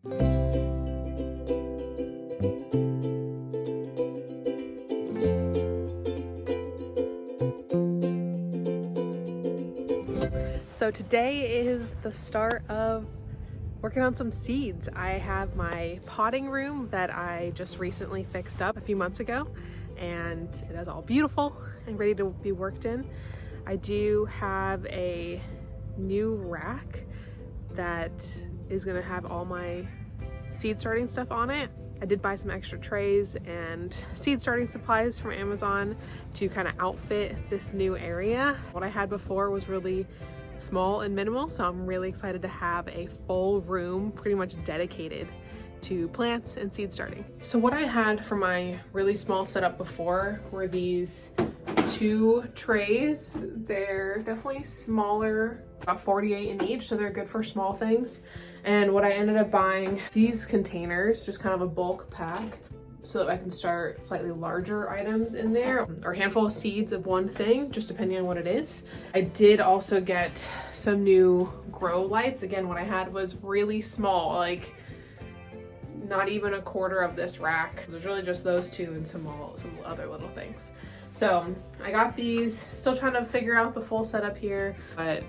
So today is the start of working on some seeds. I have my potting room that I just recently fixed up a few months ago, and it is all beautiful and ready to be worked in. I do have a new rack that is gonna have all my seed starting stuff on it. I did buy some extra trays and seed starting supplies from Amazon to kind of outfit this new area. What I had before was really small and minimal, so I'm really excited to have a full room pretty much dedicated to plants and seed starting. So what I had for my really small setup before were these 2 trays. They're definitely smaller, about 48 in each, so they're good for small things. And what I ended up buying, these containers, just kind of a bulk pack, so that I can start slightly larger items in there, or a handful of seeds of one thing, just depending on what it is. I did also get some new grow lights. Again, what I had was really small, like not even a quarter of this rack. It was really just those 2 and some other little things. So I got these, still trying to figure out the full setup here, but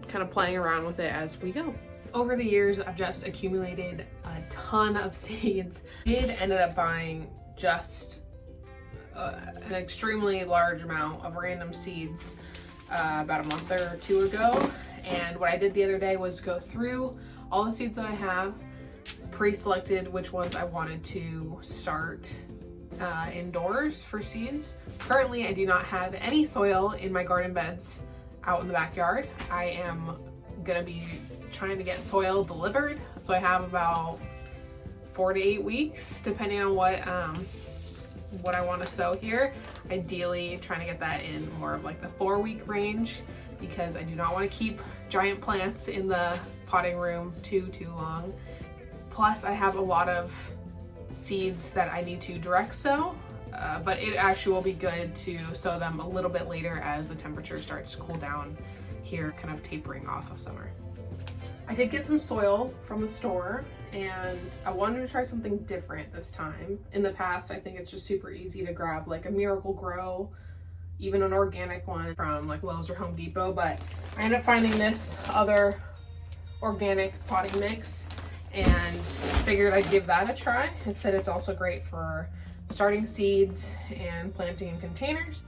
kind of playing around with it as we go. Over the years, I've just accumulated a ton of seeds. I ended up buying just an extremely large amount of random seeds about a month or 2 ago. And what I did the other day was go through all the seeds that I have, pre-selected which ones I wanted to start indoors for seeds. Currently, I do not have any soil in my garden beds out in the backyard. I am gonna be trying to get soil delivered, so I have about 4 to 8 weeks depending on what I want to sow here. Ideally trying to get that in more of like the 4-week range, because I do not want to keep giant plants in the potting room too long. Plus I have a lot of seeds that I need to direct sow, but it actually will be good to sow them a little bit later as the temperature starts to cool down here, kind of tapering off of summer. I did get some soil from the store, and I wanted to try something different this time. In the past, I think it's just super easy to grab like a Miracle Grow, even an organic one from like Lowe's or Home Depot, but I ended up finding this other organic potting mix and figured I'd give that a try. It said it's also great for starting seeds and planting in containers.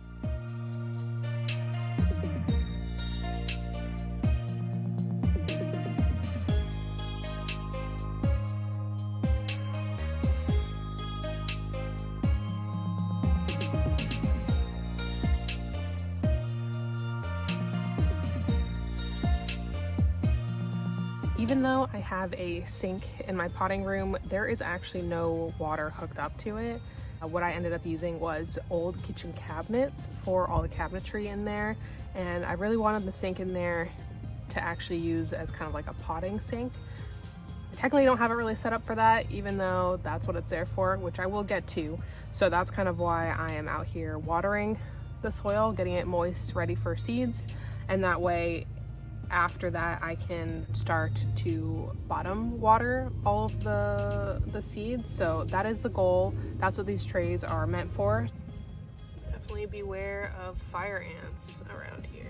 Even though I have a sink in my potting room, there is actually no water hooked up to it. What I ended up using was old kitchen cabinets for all the cabinetry in there, and I really wanted the sink in there to actually use as kind of like a potting sink. I technically don't have it really set up for that, even though that's what it's there for, which I will get to. So that's kind of why I am out here watering the soil, getting it moist, ready for seeds, and that way after that I can start to bottom water all of the seeds. So that is the goal. That's what these trays are meant for. Definitely beware of fire ants around here.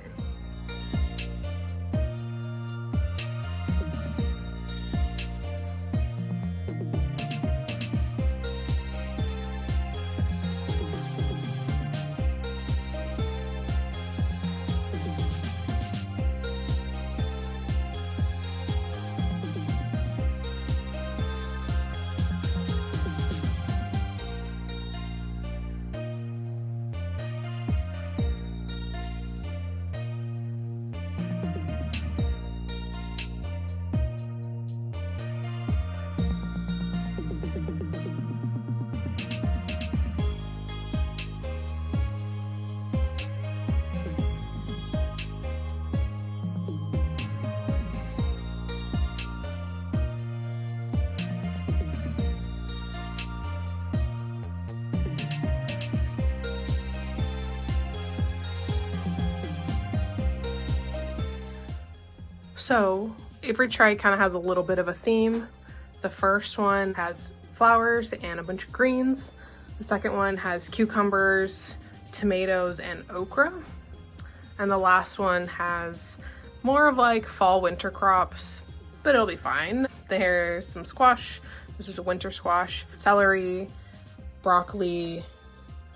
So every tray kind of has a little bit of a theme The first one has flowers and a bunch of greens. The second one has cucumbers, tomatoes, and okra. And the last one has more of like fall winter crops, but it'll be fine. There's some squash. This is a winter squash, celery, broccoli,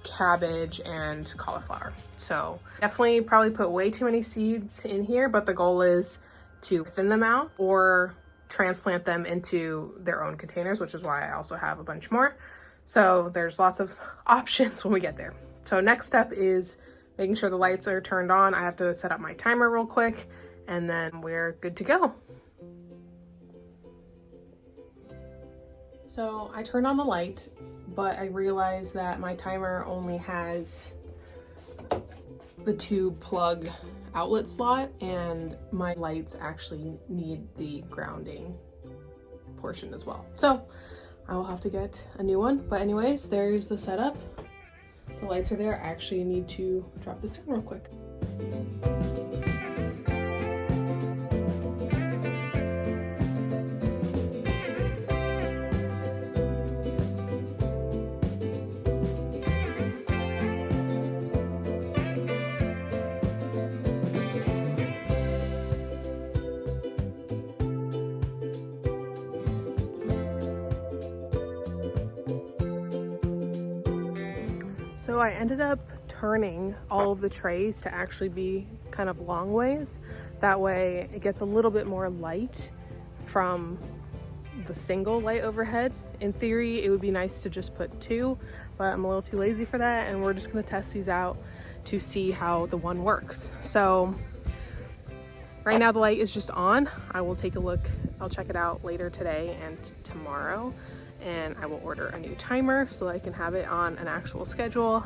cabbage, and cauliflower. So definitely probably put way too many seeds in here, but the goal is to thin them out or transplant them into their own containers, which is why I also have a bunch more. So there's lots of options when we get there. So next step is making sure the lights are turned on. I have to set up my timer real quick and then we're good to go. So I turned on the light, but I realized that my timer only has the 2 plug outlet slot and my lights actually need the grounding portion as well. So I will have to get a new one. But anyways, there's the setup. The lights are there. I actually need to drop this down real quick. So I ended up turning all of the trays to actually be kind of long ways. That way it gets a little bit more light from the single light overhead. In theory, it would be nice to just put 2, but I'm a little too lazy for that, and we're just gonna test these out to see how the one works. So right now the light is just on. I will take a look. I'll check it out later today and tomorrow. And I will order a new timer so that I can have it on an actual schedule.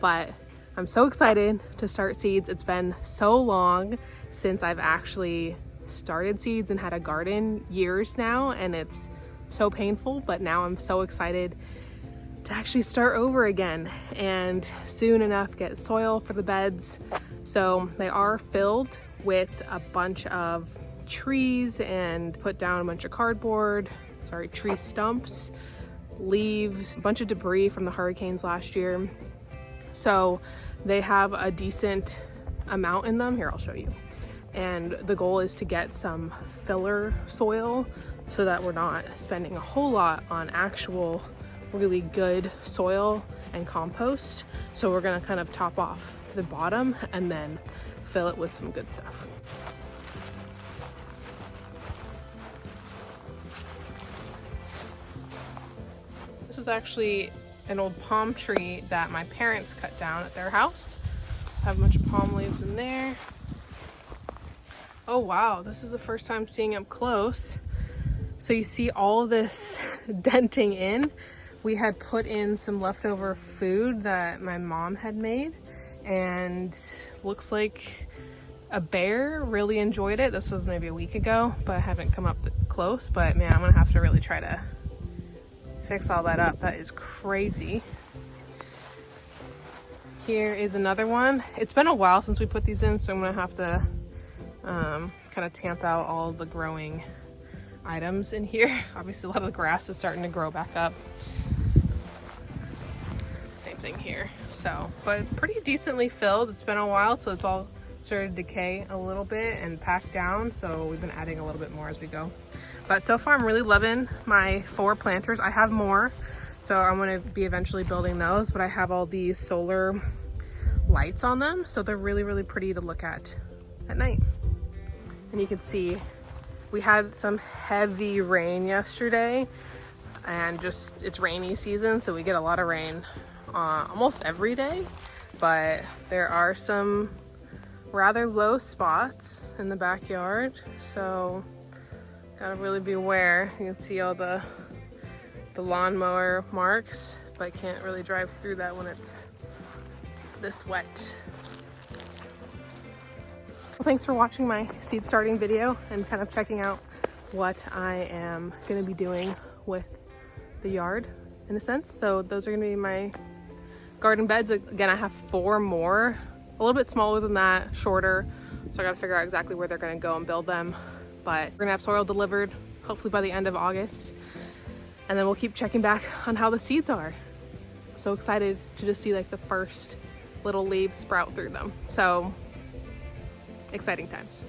But I'm so excited to start seeds. It's been so long since I've actually started seeds and had a garden, years now, and it's so painful, but now I'm so excited to actually start over again and soon enough get soil for the beds. So they are filled with a bunch of trees and put down a bunch of cardboard, tree stumps, leaves, a bunch of debris from the hurricanes last year. So they have a decent amount in them. Here, I'll show you. And the goal is to get some filler soil so that we're not spending a whole lot on actual really good soil and compost. So we're gonna kind of top off the bottom and then fill it with some good stuff. This is actually an old palm tree that my parents cut down at their house. I have a bunch of palm leaves in there. Oh wow, this is the first time seeing up close. So you see all this denting in. We had put in some leftover food that my mom had made, and looks like a bear really enjoyed it. This was maybe a week ago, but I haven't come up close. But man, I'm gonna have to really try to fix all that up. That is crazy. Here is another one. It's been a while since we put these in, so I'm gonna have to kind of tamp out all the growing items in here. Obviously a lot of the grass is starting to grow back up. Same thing here. So, but it's pretty decently filled. It's been a while, so it's all started to decay a little bit and pack down, so we've been adding a little bit more as we go. But so far I'm really loving my 4 planters. I have more, so I'm going to be eventually building those, but I have all these solar lights on them, so they're really, really pretty to look at night. And you can see we had some heavy rain yesterday, and just it's rainy season, so we get a lot of rain almost every day, but there are some rather low spots in the backyard, so gotta really be aware. You can see all the lawnmower marks, but can't really drive through that when it's this wet. Well, thanks for watching my seed starting video and kind of checking out what I am gonna be doing with the yard in a sense. So those are gonna be my garden beds. Again, I have 4 more, a little bit smaller than that, shorter. So I gotta figure out exactly where they're gonna go and build them. But we're gonna have soil delivered hopefully by the end of August. And then we'll keep checking back on how the seeds are. So excited to just see like the first little leaves sprout through them. So exciting times.